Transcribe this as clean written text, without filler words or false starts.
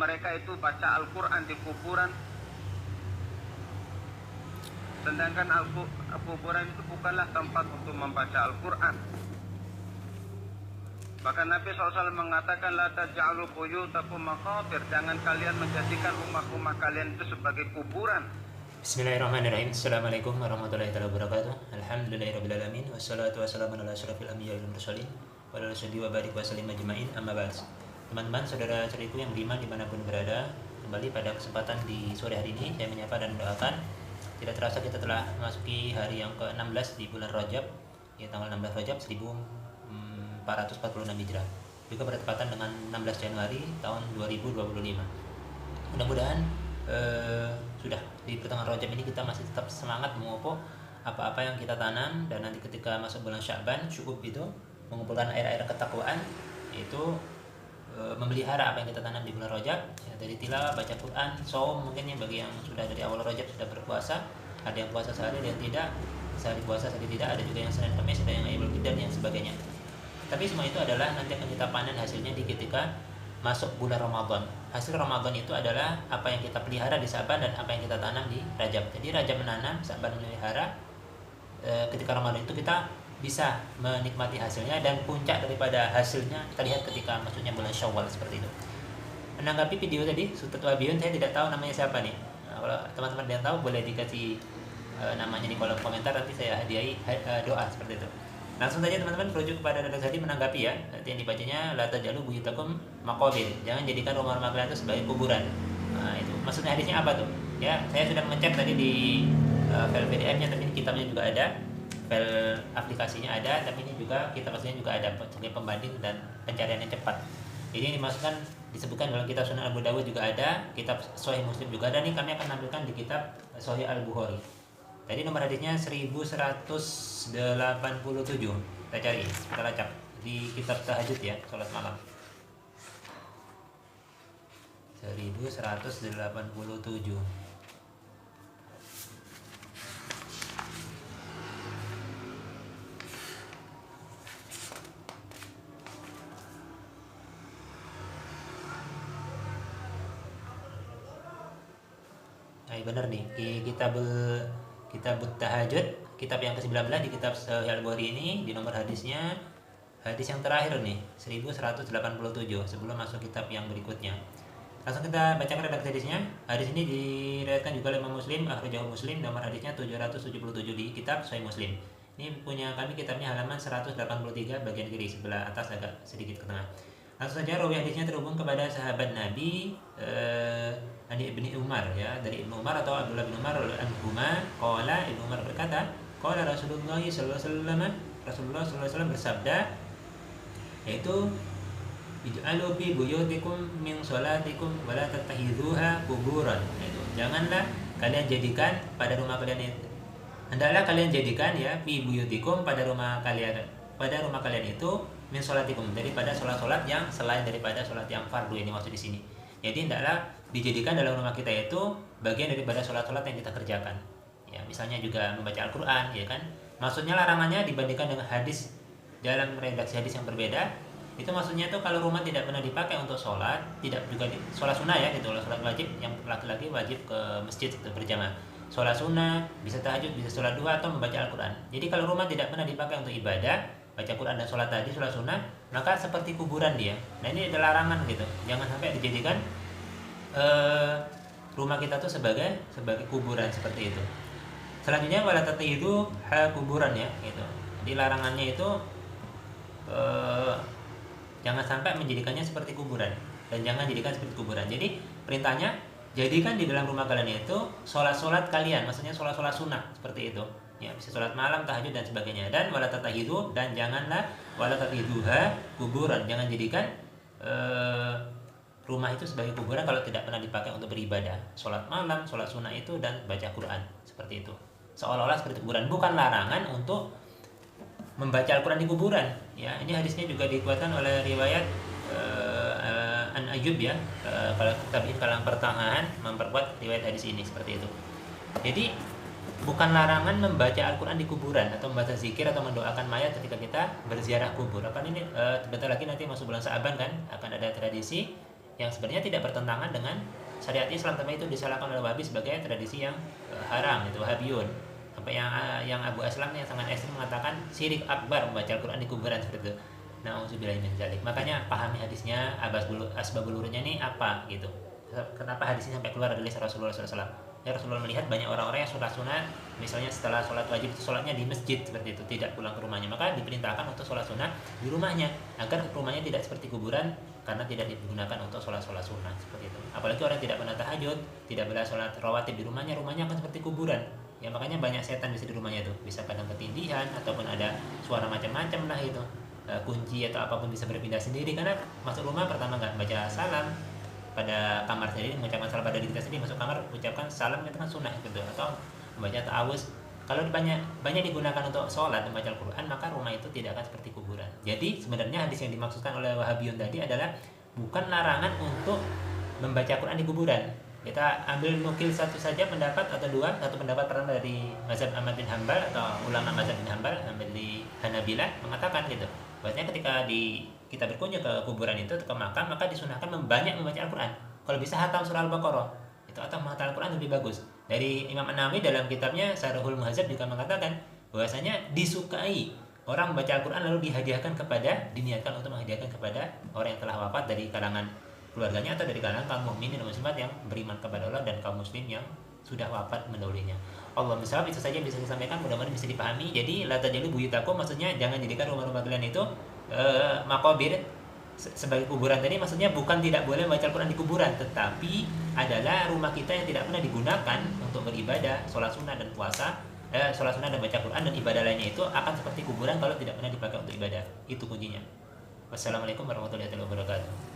mereka itu baca Al-Quran di kuburan, sedangkan kuburan itu bukanlah tempat untuk membaca Al-Quran. Bahkan Nabi SAW mengatakan, la taj'alu buyutakum maqabir, jangan kalian menjadikan rumah-rumah kalian itu sebagai kuburan. Bismillahirrahmanirrahim. Assalamualaikum warahmatullahi wabarakatuh. Alhamdulillahirrabbilalamin. Wassalatu wassalamu ala asyrafil anbiya'i wal mursalin wa ala alihi wa barik wa sallim ajma'in, amma ba'd. Teman-teman, saudara saudariku yang beriman dimanapun berada, kembali pada kesempatan di sore hari ini saya menyapa dan mendoakan. Tidak terasa kita telah memasuki hari yang ke-16 di bulan Rajab, ya, tanggal 16 Rajab 1446 Hijrah, juga bertepatan dengan 16 Januari tahun 2025. Mudah-mudahan sudah di pertengahan Rajab ini kita masih tetap semangat memupuk apa-apa yang kita tanam, dan nanti ketika masuk bulan Sya'ban, syukur itu mengumpulkan air-air ketakwaan, yaitu memelihara apa yang kita tanam di bulan Rajab, ya, dari tilawah, baca Quran, saum, mungkin ya bagi yang sudah dari awal Rajab sudah berpuasa, ada yang puasa sehari, ada yang tidak, sehari puasa sehari tidak, ada juga yang Senin Kamis, ada yang Idul Fitri dan yang sebagainya. Tapi semua itu adalah nanti akan kita panen hasilnya di ketika masuk bulan Ramadan. Hasil Ramadan itu adalah apa yang kita pelihara di Sa'ban dan apa yang kita tanam di Rajab. Jadi Rajab menanam, Sa'ban memelihara. Ketika Ramadan itu kita bisa menikmati hasilnya, dan puncak daripada hasilnya kita lihat ketika masuknya bulan Syawal, seperti itu. Menanggapi video tadi, Sultan Wabiyun, saya tidak tahu namanya siapa nih. Kalau teman-teman yang tahu boleh dikasih namanya di kolom komentar, nanti saya hadiahi doa seperti itu. Langsung saja teman-teman merujuk kepada Dr. Zadi menanggapi, ya. Nanti yang dibacanya, la taj'alu buyutakum maqabir, jangan jadikan rumah-rumah kalian itu sebagai kuburan. Nah, itu maksudnya hadisnya apa tuh? Ya, saya sudah mengecek tadi di file PDF-nya, tapi ini kitabnya juga ada, file aplikasinya ada, tapi ini juga kitab aslinya juga ada sebagai pembanding dan pencarian yang cepat. Ini dimasukkan, disebutkan dalam kitab Sunan Abu Dawud juga ada, kitab Sahih Muslim juga ada. Ini kami akan tampilkan di kitab Sahih Al-Bukhari. Tadi nomor hadisnya 1187. Kita cari, kita lacak di kitab tahajud, ya, sholat malam. 1187. Nah, benar nih, di kitab tahajud, kitab yang ke-19 di kitab Sahih Al-Bukhari ini, di nomor hadisnya, hadis yang terakhir nih, 1187, sebelum masuk kitab yang berikutnya. Langsung kita bacakan redaksi hadisnya. Hadis ini diriwayatkan juga oleh Imam Muslim, akhrajahu Muslim, nomor hadisnya 777 di kitab Sahih Muslim. Ini punya kami kitabnya halaman 183 bagian kiri sebelah atas, agak sedikit ke tengah. Langsung saja, rawi hadisnya terhubung kepada sahabat Nabi Ani Ibni Umar, ya, dari Ibnu Umar atau Abdullah bin Umar anhuma, qala, Ibnu Umar berkata, qala Rasulullah sallallahu alaihi wasallam bersabda, yaitu ij'alu fi buyutikum min sholatikum wa la tattakhidhuha quburan. Yaitu janganlah kalian jadikan pada rumah kalian itu, hendaklah kalian jadikan, ya, fi buyutikum pada rumah kalian itu min sholatikum, daripada sholat-sholat yang selain daripada sholat yang fardu, ini maksud di sini. Jadi hendaklah dijadikan dalam rumah kita itu bagian daripada sholat-sholat yang kita kerjakan. Ya, misalnya juga membaca Al-Quran, ya kan. Maksudnya larangannya dibandingkan dengan hadis dalam redaksi hadis yang berbeda. Itu maksudnya tuh kalau rumah tidak pernah dipakai untuk sholat, tidak juga sholat sunnah, ya, gitu. Sholat wajib yang laki-laki wajib ke masjid itu berjamaah. Sholat sunnah, bisa tahajud, bisa sholat duha, atau membaca Al-Quran. Jadi kalau rumah tidak pernah dipakai untuk ibadah, baca Quran dan sholat tadi, sholat sunnah, maka seperti kuburan dia. Nah, ini adalah larangan, gitu. Jangan sampai dijadikan rumah kita tuh sebagai kuburan seperti itu. Selanjutnya, wala tattakhidhu kuburan, ya, gitu. Jadi larangannya itu jangan sampai menjadikannya seperti kuburan, dan jangan jadikan seperti kuburan. Jadi perintahnya, jadikan di dalam rumah kalian itu sholat-sholat kalian, maksudnya sholat-sholat sunnah seperti itu, ya, bisa sholat malam, tahajud dan sebagainya. Dan wala tattakhidhu, dan janganlah wala tattakhidhuha kuburan, jangan jadikan rumah itu sebagai kuburan kalau tidak pernah dipakai untuk beribadah, sholat malam, sholat sunnah itu, dan baca Quran, seperti itu. Seolah-olah seperti kuburan. Bukan larangan untuk membaca Al-Quran di kuburan, ya. Ini hadisnya juga dikuatkan oleh riwayat An Ayyub, ya. Kalau kita kalang pertengahan memperkuat riwayat hadis ini, seperti itu. Jadi bukan larangan membaca Al-Quran di kuburan, atau membaca zikir, atau mendoakan mayat ketika kita berziarah kubur. Apa ini bentar lagi nanti masuk bulan Sa'ban, kan, akan ada tradisi yang sebenarnya tidak bertentangan dengan syariat Islam, tapi itu disalahkan oleh Wahabi sebagai tradisi yang haram, itu Wahabiyun. Sampai yang Abu Aslam yang sangat ekstrim mengatakan syirik akbar membaca Al-Quran di kuburan seperti itu. Nauzubillahi min dzalik. Makanya pahami hadisnya, asbabul wurudnya ini apa gitu. Kenapa hadisnya sampai keluar dari lisan Rasulullah SAW? Ya, Rasulullah melihat banyak orang-orang yang sholat sunat, misalnya setelah sholat wajib itu sholatnya di masjid seperti itu, tidak pulang ke rumahnya, maka diperintahkan untuk sholat sunat di rumahnya agar rumahnya tidak seperti kuburan karena tidak digunakan untuk sholat sunat seperti itu. Apalagi orang tidak pernah tahajud, tidak pernah sholat rawatib di rumahnya akan seperti kuburan. Ya makanya banyak setan bisa di rumahnya itu, bisa kadang ketindihan ataupun ada suara macam-macam lah itu, kunci atau apapun bisa berpindah sendiri karena masuk rumah pertama nggak baca salam pada kamar sendiri, mengucapkan salam pada diri kita sendiri, masuk kamar ucapkan salam itu kan sunnah gitu, atau membaca ta'awuz. Kalau banyak digunakan untuk sholat membaca Al-Quran, maka rumah itu tidak akan seperti kuburan. Jadi sebenarnya hadis yang dimaksudkan oleh Wahabiyun tadi adalah bukan larangan untuk membaca Quran di kuburan. Kita ambil nukil satu saja pendapat atau dua, satu pendapat pertama dari mazhab Ahmad bin Hanbal atau ulama mazhab bin Hanbal, di Hanabilah mengatakan gitu. Bahwasanya ketika kita berkunjung ke kuburan itu, ke makam, maka disunahkan banyak membaca Al-Quran. Kalau bisa hatam surah Al-Baqarah itu atau menghafal Al-Quran lebih bagus. Dari Imam An-Nawawi dalam kitabnya Syarhul Muhadzab juga mengatakan bahwasanya disukai orang membaca Al-Quran lalu diniatkan untuk menghadiahkan kepada orang yang telah wafat dari kalangan keluarganya atau dari kalangan kaum mukminin dan muslimat yang beriman kepada Allah dan kaum muslim yang sudah wafat mendahulunya. Allah misal itu saja bisa disampaikan, mudah-mudahan bisa dipahami. Jadi la tajalu buyutakum, maksudnya jangan jadikan rumah-rumah kalian itu makobir sebagai kuburan. Tadi maksudnya bukan tidak boleh baca Al-Quran di kuburan, tetapi adalah rumah kita yang tidak pernah digunakan untuk beribadah, sholat sunnah dan puasa, sholat sunnah dan baca Quran dan ibadah lainnya itu akan seperti kuburan kalau tidak pernah dipakai untuk ibadah. Itu kuncinya. Wassalamualaikum warahmatullahi wabarakatuh.